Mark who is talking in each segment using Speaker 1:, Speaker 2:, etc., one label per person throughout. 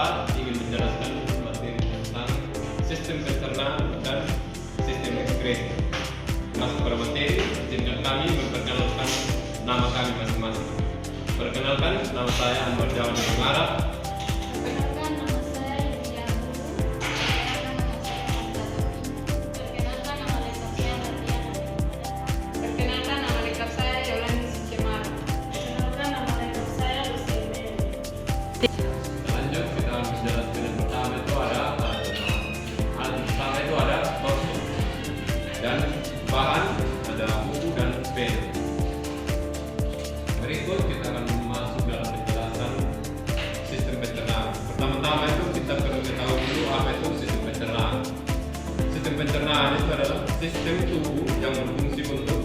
Speaker 1: keempat ingin menjelaskan materi tentang sistem pencernaan dan sistem ekskresi. Masuk pada materi, izinkan kami memperkenalkan nama kami masing-masing. Perkenalkan, nama saya Anwar Jawan Arab.
Speaker 2: Perkenalkan, nama saya Yulia Guru. Perkenalkan, nama saya Martiana.
Speaker 3: Perkenalkan, nama lengkap saya Yolanda Sucemar.
Speaker 2: Perkenalkan, nama lengkap saya Lucy Mary.
Speaker 1: Lanjut, kita menjelaskan yang pertama itu ada alat pertama itu ada torso dan bahan ada buku dan pen. Berikut kita akan masuk dalam penjelasan sistem pencernaan. Pertama-tama itu kita perlu ketahui dulu apa itu sistem pencernaan. Sistem pencernaan itu adalah sistem tubuh yang berfungsi untuk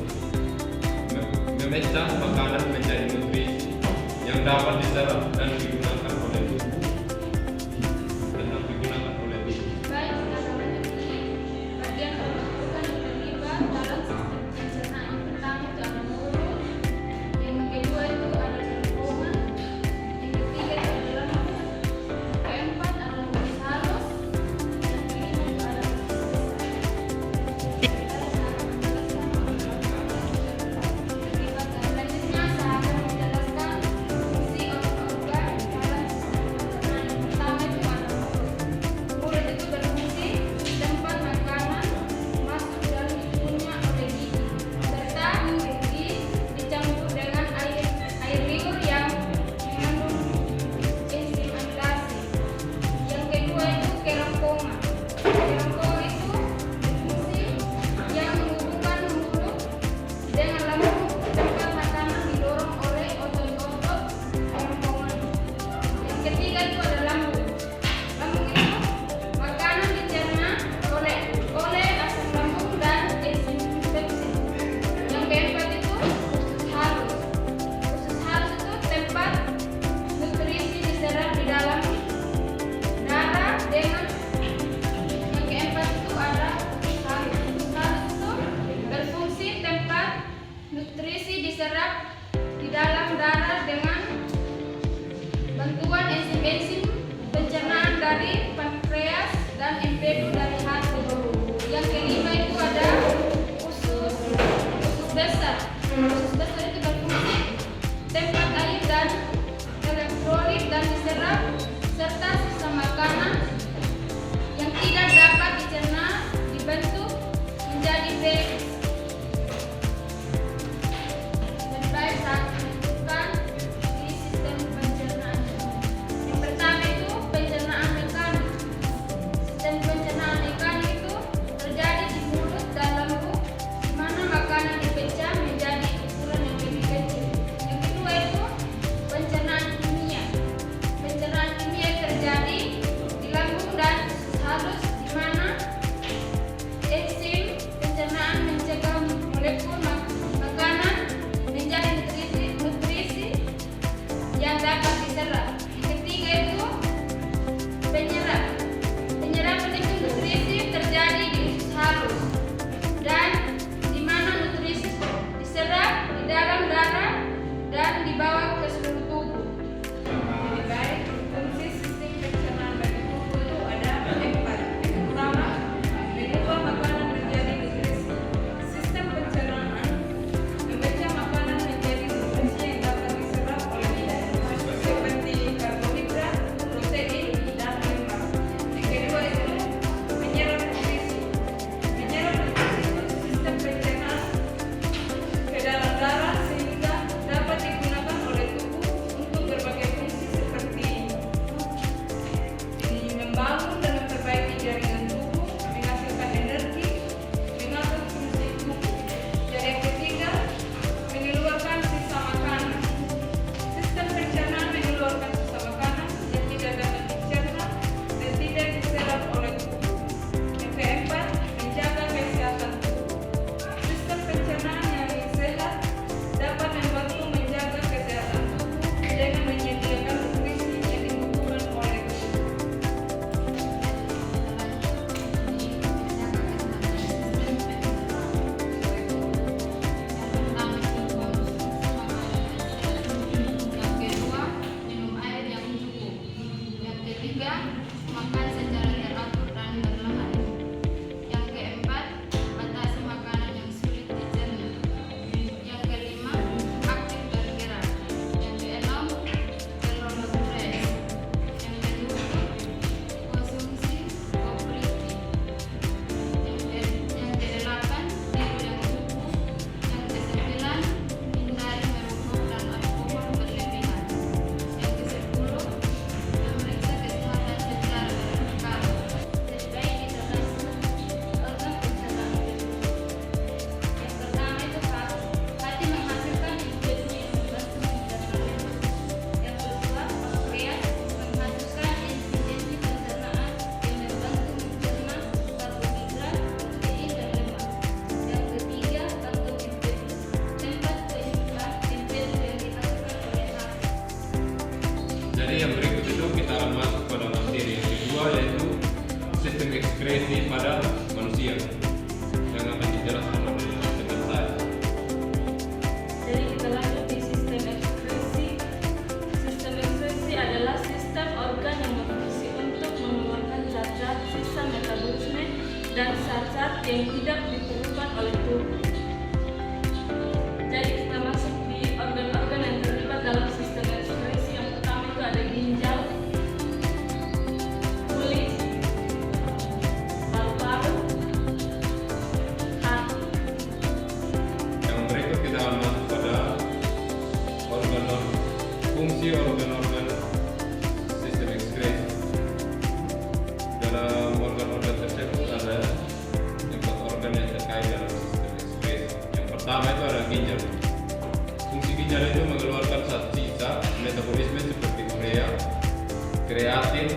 Speaker 1: memecah makanan menjadi nutrisi yang dapat diserap dan digunakan oleh tubuh.
Speaker 2: Baik, kita akan mengikuti bagian pembentukan yang terlibat dalam sistem pencernaan. Yang pertama itu ada mulut, yang kedua itu ada kerongkongan, yang ketiga itu adalah mulut, keempat adalah usus halus, dan kelima itu adalah selanjutnya saya akan menjelaskan fungsi organ dalam dan zat-zat yang tidak diperlukan oleh tubuh. Jadi kita masuk di organ-organ yang terlibat dalam sistem ekskresi. Yang pertama itu ada ginjal, kulit, paru-paru, hati.
Speaker 1: Yang berikut kita akan masuk pada fungsi organ-organ sistem ekskresi. Dalam organ-organ tersebut ada 4 organ yang terkait dalam sistem ekskresi. Yang pertama itu ada ginjal. Fungsi ginjal itu mengeluarkan zat sisa metabolisme seperti urea, kreatin,